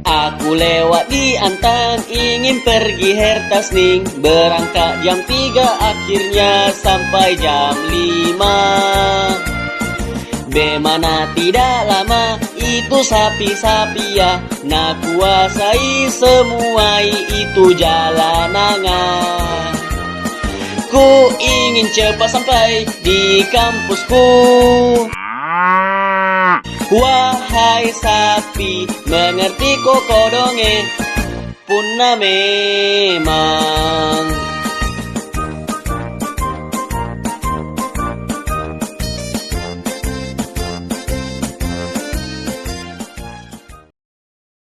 Aku lewat di Antang, ingin pergi Hertasning. Berangkat jam 3, akhirnya sampai jam 5. Bemana tidak lama, itu sapi-sapi ya, nak kuasai semua itu jalanangan. Ku ingin cepat sampai di kampusku. Wahai sapi, mengerti kok kodonge? Punna memang